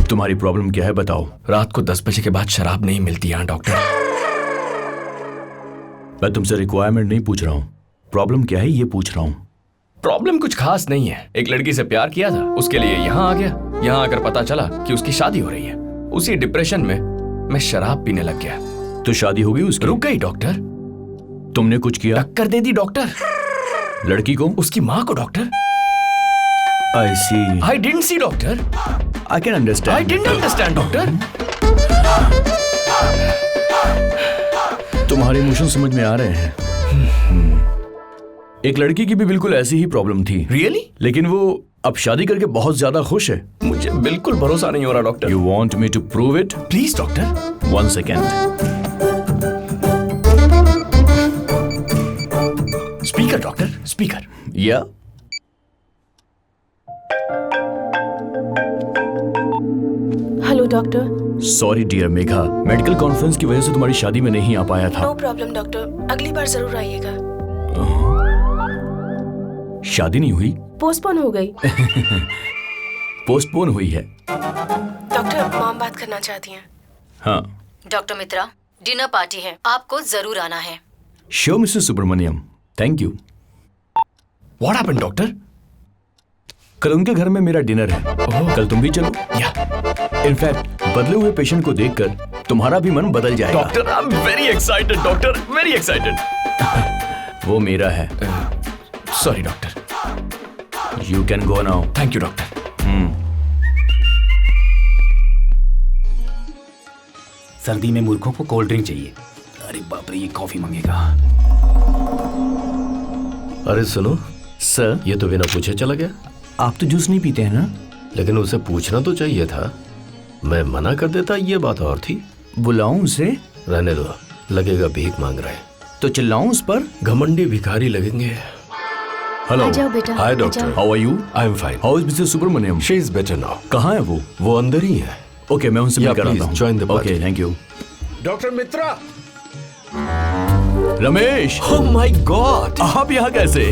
तुम्हारी प्रॉब्लम क्या है बताओ। रात को 10 बजे के बाद शराब नहीं मिलती यहाँ डॉक्टर। मैं तुमसे रिक्वायरमेंट नहीं पूछ रहा हूँ, प्रॉब्लम क्या है ये पूछ रहा हूँ। प्रॉब्लम कुछ खास नहीं है। एक लड़की से प्यार किया था, उसके लिए यहाँ आ गया। यहाँ आकर पता चला कि उसकी शादी हो रही है। उसी डिप्रेशन में मैं शराब पीने लग गया। तो शादी हो गई उसकी? रुक गई डॉक्टर। तुमने कुछ किया? टक्कर दे दी डॉक्टर। लड़की को? उसकी माँ को doctor. I see. I didn't see doctor. I can understand. I didn't understand doctor. तुम्हारे इमोशन समझ में आ रहे हैं। एक लड़की की भी बिल्कुल ऐसी ही प्रॉब्लम थी। Really? लेकिन वो अब शादी करके बहुत ज्यादा खुश है। मुझे बिल्कुल भरोसा नहीं हो रहा doctor. You want me to prove it? Please doctor. 1 second. Speaker doctor, speaker. Yeah. Hello doctor. Sorry dear Megha, medical conference की वजह से तुम्हारी शादी में नहीं आ पाया था। नो प्रॉब्लम डॉक्टर, अगली बार जरूर आइएगा। शादी नहीं हुई? पोस्टपोन हो गई। पोस्टपोन हुई है। डॉक्टर, मॉम बात करना चाहती हैं। हाँ। डॉक्टर मित्रा, डिनर पार्टी है, आपको जरूर आना है। Sure Mrs Subramaniam, thank you. What happened doctor? कल उनके घर में मेरा डिनर है। कल तुम भी चलो। या इनफैक्ट बदले हुए पेशेंट को देखकर तुम्हारा भी मन बदल जाएगा। Doctor, I am very excited doctor, very excited. वो मेरा है। Sorry doctor. You can go now. Thank you doctor. सर्दी में मूर्खों को कोल्ड ड्रिंक चाहिए। अरे बाप रे, ये कॉफी मांगेगा। अरे सुनो सर, ये तो बिना पूछे चला गया। आप तो जूस नहीं पीते हैं ना? लेकिन उसे पूछना तो चाहिए था। मैं मना कर देता, ये बात और थी। बुलाऊं उसे? रहने दो, लगेगा भीख मांग रहे। तो चिल्लाऊं उस पर? घमंडी भिखारी लगेंगे। हेलो। आ जाओ बेटा। Hi doctor, how are you? I am fine. How is Mrs Subramaniam? She is better now. कहाँ है वो अंदर ही है। ओके, मैं उनसे मिल कर आता please, हूँ। join the party. Okay, thank you. Doctor Mitra. Ramesh, oh my God, आप यहाँ कैसे?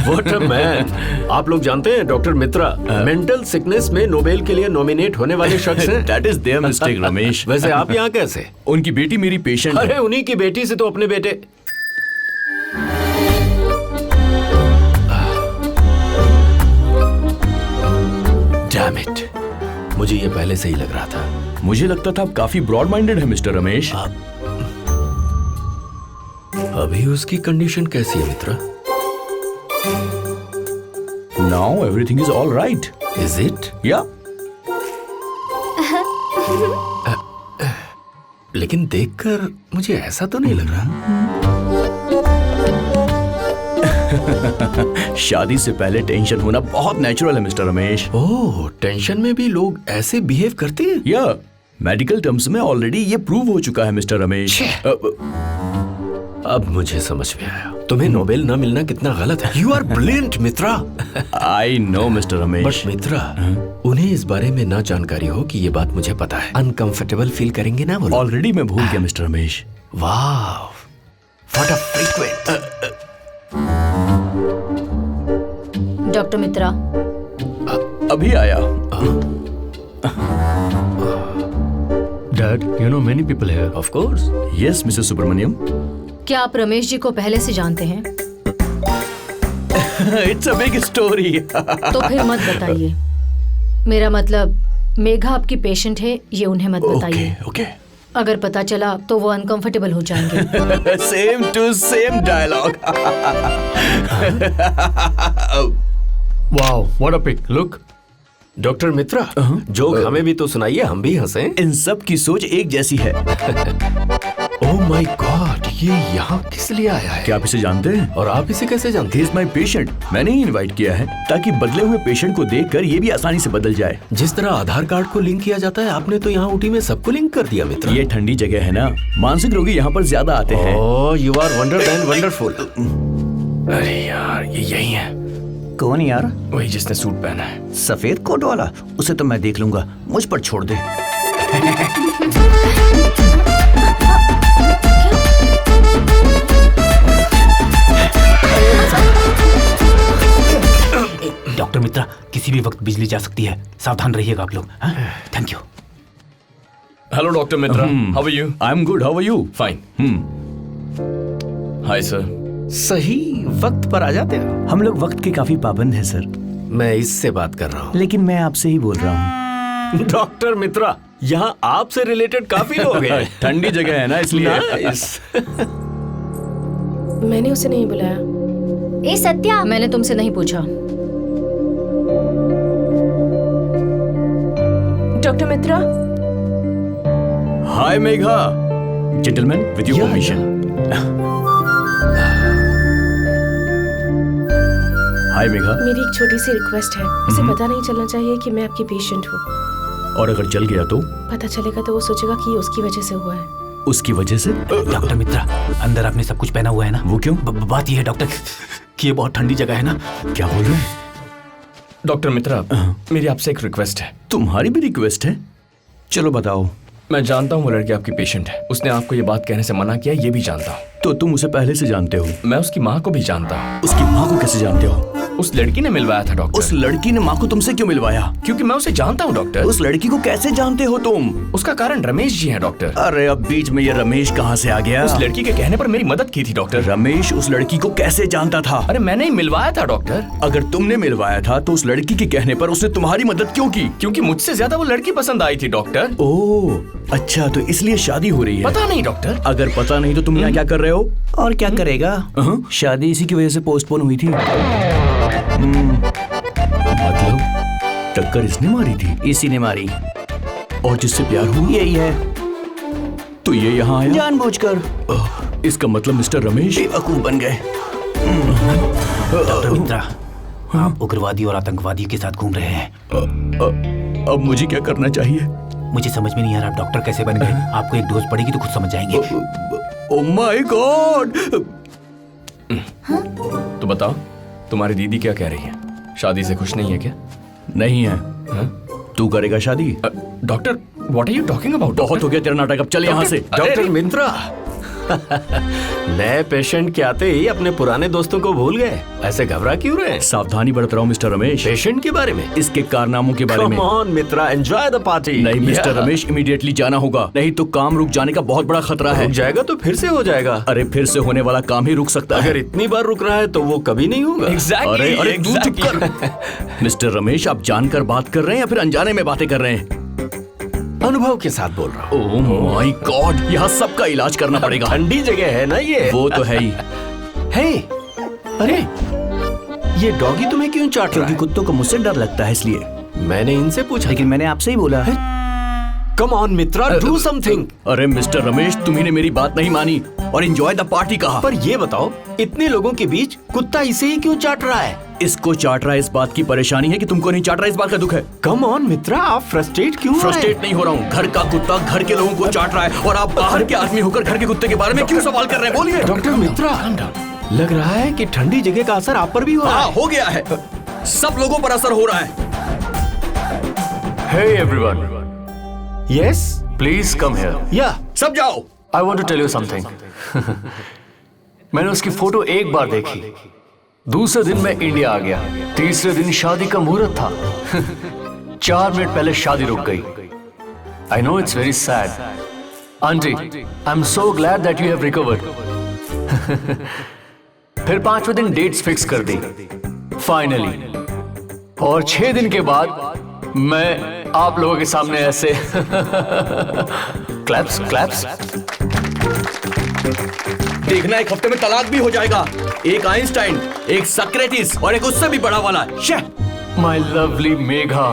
What a man. आप लोग जानते हैं डॉक्टर मित्रा मेंटल सिकनेस में नोबेल के लिए नॉमिनेट होने वाले शख्स हैं। That is their mistake, Ramesh. वैसे आप यहाँ कैसे? उनकी बेटी मेरी पेशेंट अरे है। उन्हीं की बेटी से तो अपने बेटे। Damn it, मुझे ये पहले से ही लग रहा था। मुझे लगता था आप काफी ब्रॉड माइंडेड है मिस्टर रमेश। अभी उसकी कंडीशन कैसी है Mitra? Now everything is all right. Is it? या लेकिन देखकर मुझे ऐसा तो नहीं लग रहा। शादी से पहले टेंशन होना बहुत नेचुरल है मिस्टर रमेश। ओह, टेंशन में भी लोग ऐसे बिहेव करते हैं? या मेडिकल टर्म्स में ऑलरेडी ये प्रूव हो चुका है मिस्टर रमेश। अब मुझे समझ में आया, तुम्हें नोबेल ना मिलना कितना गलत है। You are brilliant Mitra. I know mister Ramesh. But Mitra, उन्हें इस बारे में ना जानकारी हो कि ये बात मुझे पता है। अनकंफर्टेबल फील करेंगे ना वो लोग? ऑलरेडी मैं भूल गया मिस्टर रमेश। वाह, what a frequent. Doctor Mitra, अभी आया। Dad, you know many people here. Of course. Yes Mrs Subramaniam. क्या आप रमेश जी को पहले से जानते हैं? It's a big story. तो फिर मत बताइए। मेरा मतलब मेघा आपकी पेशेंट है, ये उन्हें मत बताइए। ओके। अगर पता चला तो वो अनकंफर्टेबल हो जाएंगे। Same to same dialogue. Wow, what a pic. Look doctor Mitra, joke हमें भी तो सुनाइए, हम भी हंसें। इन सब की सोच एक जैसी है। ओह माय गॉड, ये यहाँ किस लिए आया है? क्या आप इसे जानते हैं? और आप इसे कैसे जानते He is my patient। मैंने ही इनवाइट किया है ताकि बदले हुए पेशेंट को देखकर ये भी आसानी से बदल जाए। जिस तरह आधार कार्ड को लिंक किया जाता है, आपने तो यहाँ ऊटी में सबको लिंक कर दिया मित्र। ये ठंडी जगह है ना, मानसिक रोगी यहाँ पर ज्यादा आते हैं। Oh, you are wonder than wonderful. अरे यार, ये यही है। कौन यार? वही जिसने सूट पहना है। सफेद कोट वाला? उसे तो मैं देख लूंगा, मुझ पर छोड़ दे। डॉक्टर मित्रा, किसी भी वक्त बिजली जा सकती है, सावधान रहिएगा आप लोग। Thank you. Hello doctor Mitra, how are you? I am good, how are you? Fine. Hi sir. सही वक्त पर आ जाते हो। हम लोग वक्त के काफी पाबंद हैं सर, मैं इससे बात कर रहा हूँ। लेकिन मैं आपसे ही बोल रहा हूँ। डॉक्टर मित्रा, यहाँ आपसे रिलेटेड काफी लोग हैं। ठंडी जगह है ना, इसलिए। Nice. मैंने उसे नहीं बुलाया। ए सत्या, मैंने तुमसे नहीं पूछा। Doctor Mitra, hi Megha, gentleman with your permission. Hi Megha. मेरी एक छोटी सी रिक्वेस्ट है। उसे पता नहीं चलना चाहिए कि मैं आपकी पेशेंट हूँ। और अगर चल गया तो? पता चलेगा तो वो सोचेगा कि ये उसकी वजह से हुआ है। उसकी वजह से? डॉक्टर मित्रा, अंदर आपने सब कुछ पहना हुआ है ना? वो क्यों? बात यह है डॉक्टर कि ये बहुत ठंडी जगह है ना। क्या बोल रहे हैं? डॉक्टर मित्रा, मेरी आपसे एक रिक्वेस्ट है। तुम्हारी भी रिक्वेस्ट है? चलो बताओ। मैं जानता हूँ वो लड़की आपकी पेशेंट है। उसने आपको ये बात कहने से मना किया, ये भी जानता हूँ। तो तुम उसे पहले से जानते हो? मैं उसकी माँ को भी जानता हूँ। उसकी माँ को कैसे जानते हो? उस लड़की ने मिलवाया था डॉक्टर। उस लड़की ने माँ को तुमसे क्यों मिलवाया? क्योंकि मैं उसे जानता हूँ डॉक्टर। उस लड़की को कैसे जानते हो तुम? उसका कारण रमेश जी हैं डॉक्टर। अरे अब बीच में ये रमेश कहाँ से आ गया? उस लड़की के कहने पर मेरी मदद की थी डॉक्टर। रमेश उस लड़की को कैसे जानता था? अरे मैंने ही मिलवाया था डॉक्टर। अगर तुमने मिलवाया था तो उस लड़की के कहने पर उसने तुम्हारी मदद क्यों की? क्योंकि मुझसे ज्यादा वो लड़की पसंद आई थी डॉक्टर। ओह अच्छा, तो इसलिए शादी हो रही है? पता नहीं डॉक्टर। अगर पता नहीं तो तुम यहाँ क्या कर रहे हो? और क्या करेगा? शादी इसी की वजह से पोस्टपोन हुई थी। मतलब टक्कर इसने मारी थी? इसी ने मारी। और जिससे प्यार हुआ यही है। तो ये यहाँ आया जानबूझकर। इसका मतलब मिस्टर रमेश बेवकूफ बन गए। डॉक्टर मित्रा, आप उग्रवादी और आतंकवादियों के साथ घूम रहे हैं। अब मुझे क्या करना चाहिए? मुझे समझ में नहीं आ रहा आप डॉक्टर कैसे बन गए। आपको एक डोज पड़ेगी तो खुद समझ जाएंगे। Oh my God. तो बताओ, तुम्हारी दीदी क्या कह रही है? शादी से खुश नहीं है क्या? नहीं है। तू करेगा शादी? Doctor, what are you talking about? बहुत हो गया तेरा नाटक, अब चल यहाँ से। डॉक्टर मित्रा, नए पेशेंट के आते ही अपने पुराने दोस्तों को भूल गए। ऐसे घबरा क्यों रहे हैं? सावधानी बरत रहा हूँ मिस्टर रमेश। पेशेंट के बारे में? इसके कारनामों के बारे में। Come on, Mitra, enjoy the party. नहीं मिस्टर रमेश, इमीडिएटली जाना होगा, नहीं तो काम रुक जाने का बहुत बड़ा खतरा है। रुक जाएगा तो फिर से हो जाएगा। अरे फिर से होने वाला काम ही रुक सकता है। अगर इतनी बार रुक रहा है तो वो कभी नहीं होगा। अरे अरे तू चुप कर। मिस्टर रमेश, आप जानकर बात कर रहे हैं या फिर अनजाने में बातें कर रहे हैं? अनुभव के साथ बोल रहा हूँ। ओह माय गॉड, यहाँ सबका इलाज करना पड़ेगा। ठंडी जगह है ना ये। वो तो है ही। हे, अरे ये डॉगी तुम्हें क्यों चाट रहा क्योंकि है? कुत्तों को मुझसे डर लगता है इसलिए। मैंने इनसे पूछा। लेकिन मैंने आपसे ही बोला है। Come on Mitra, do something. अरे मिस्टर रमेश, तुम्ही ने मेरी बात नहीं मानी और एंजॉय द पार्टी कहा। पर ये बताओ, इतने लोगों के बीच कुत्ता इसे ही क्यों चाट रहा है? इसको चाट रहा है इस बात की परेशानी है कि तुमको नहीं चाट रहा, इस बात का दुख है। कम ऑन मित्रा, आप फ्रस्ट्रेट क्यों हो रहे हैं? फ्रस्ट्रेट नहीं हो रहा हूँ। घर का कुत्ता घर के लोगों को चाट रहा है और आप बाहर के आदमी होकर घर के कुत्ते के बारे में क्यों सवाल कर रहे हैं? बोलिए। डॉक्टर मित्रा, लग रहा है कि ठंडी जगह का असर आप पर भी हो रहा हाँ, है। हो गया है। सब लोगों पर असर हो रहा है। Hey everyone, yes, please come here. या सब जाओ। I want to tell you something. मैंने उसकी फोटो एक बार देखी, दूसरे दिन मैं इंडिया आ गया, तीसरे दिन शादी का मुहूर्त था। 4 मिनट पहले शादी रुक गई। I know it's very sad. Auntie, I'm so glad that you have recovered. फिर 5वें दिन डेट्स फिक्स कर दी फाइनली, और 6 दिन के बाद मैं आप लोगों के सामने ऐसे क्लैप्स क्लैप्स। देखना, एक हफ्ते में तलाक भी हो जाएगा। एक आइंस्टाइन, एक सक्रेटिस और एक उससे भी बड़ा वाला। My lovely Megha,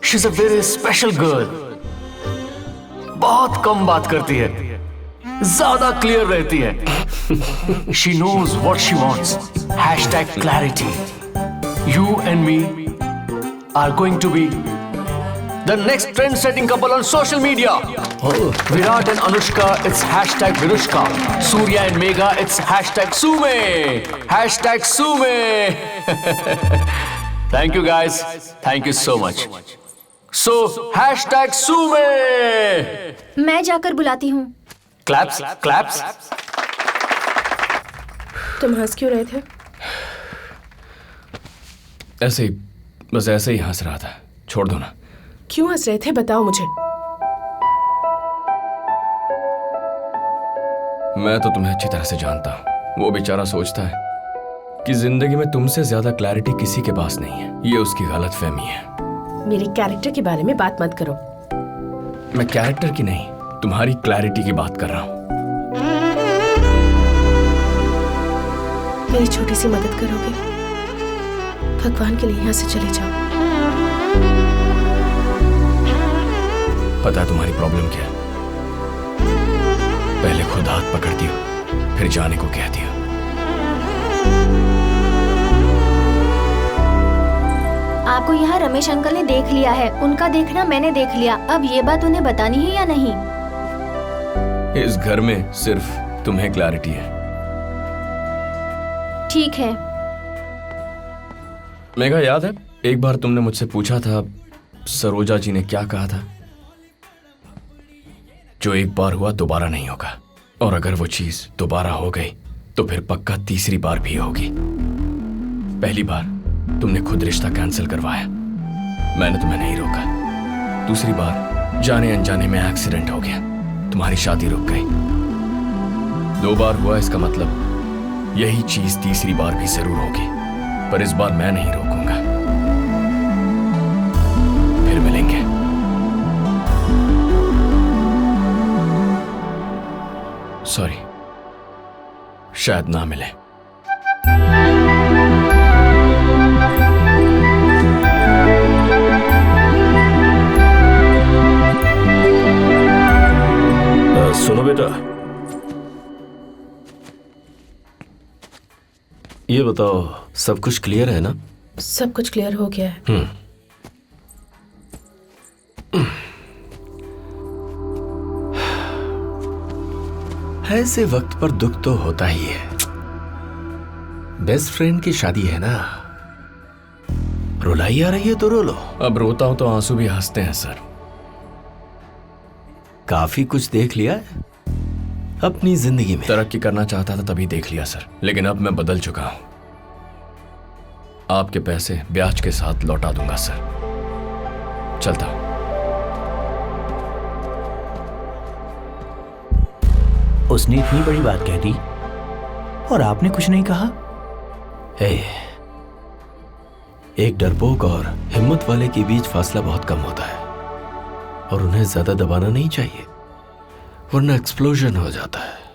she is a very special girl. बहुत कम बात करती है, ज्यादा क्लियर रहती है। She knows what she wants. #clarity. You and me are going to be the next trend-setting couple on social media. Virat and Anushka, it's #Virushka. Surya and Megha, it's #Sume. #Sume. Thank you guys. Thank you so much. So hashtag sue me. मैं जाकर बुलाती हूँ। Claps, claps. तुम हंस क्यों रहे थे? ऐसे ही, बस ऐसे ही हंस रहा था। छोड़ दो ना। क्यों हंस रहे थे बताओ मुझे। मैं तो तुम्हें अच्छी तरह से जानता हूँ। वो बेचारा सोचता है कि जिंदगी में तुमसे ज्यादा क्लैरिटी किसी के पास नहीं है। ये उसकी गलतफहमी है। मेरे कैरेक्टर के बारे में बात मत करो। मैं कैरेक्टर की नहीं, तुम्हारी क्लैरिटी की बात कर रहा हूँ। मेरी छोटी सी मदद करोगे? भगवान के लिए यहाँ से चले जाओ। पता है तुम्हारी प्रॉब्लम क्या है? पहले खुद हाथ पकड़ती हो, फिर जाने को कहती हो। आपको यहाँ रमेश अंकल ने देख लिया है, उनका देखना मैंने देख लिया। अब ये बात उन्हें बतानी है या नहीं? इस घर में सिर्फ तुम्हें क्लैरिटी है। ठीक है। मेघा, याद है एक बार तुमने मुझसे पूछा था सरोजा जी ने क्या कहा था? जो एक बार हुआ दोबारा नहीं होगा, और अगर वो चीज दोबारा हो गई तो फिर पक्का तीसरी बार भी होगी। पहली बार तुमने खुद रिश्ता कैंसिल करवाया, मैंने तुम्हें नहीं रोका। दूसरी बार जाने अनजाने में एक्सीडेंट हो गया, तुम्हारी शादी रुक गई। 2 बार हुआ, इसका मतलब यही चीज तीसरी बार भी जरूर होगी, पर इस बार मैं नहीं रोकूंगा। फिर मिलेंगे। सॉरी, शायद ना मिले। सुनो बेटा, ये बताओ सब कुछ क्लियर है ना? सब कुछ क्लियर हो गया है। ऐसे वक्त पर दुख तो होता ही है। बेस्ट फ्रेंड की शादी है ना, रुलाई आ रही है तो रो लो। अब रोता हूं तो आंसू भी हंसते हैं सर। काफी कुछ देख लिया है अपनी जिंदगी में। तरक्की करना चाहता था तभी देख लिया सर, लेकिन अब मैं बदल चुका हूं। आपके पैसे ब्याज के साथ लौटा दूंगा सर। चलता हूं। उसने इतनी बड़ी बात कह दी और आपने कुछ नहीं कहा। एक डरपोक और हिम्मत वाले के बीच फासला बहुत कम होता है, और उन्हें ज्यादा दबाना नहीं चाहिए, वरना एक्सप्लोजन हो जाता है।